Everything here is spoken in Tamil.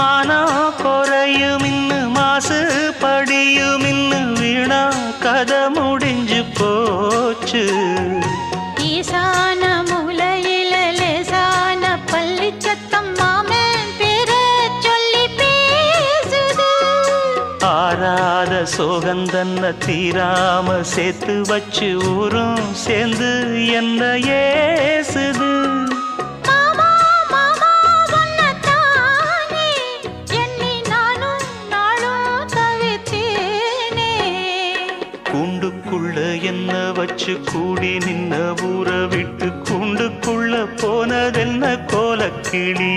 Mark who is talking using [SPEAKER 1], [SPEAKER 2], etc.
[SPEAKER 1] மானம் குறையும் இன்னு மாசு படியும் இன்னு வீணா கதை முடிஞ்சு போச்சு.
[SPEAKER 2] ஈசான மூலையில லேசான பள்ளி சத்தம் மாமன் பேர சொல்லி பேசுது.
[SPEAKER 1] ஆறாத சோகந்தன்ன தீராம சேர்த்து வச்சு ஊரும் சேர்ந்து என்ன ஏசுது. கூண்டுக்குள்ள என்ன வச்சு கூடி நின்ன ஊரை விட்டு கூண்டுக்குள்ள போனதென்ன கோலக்கிளி.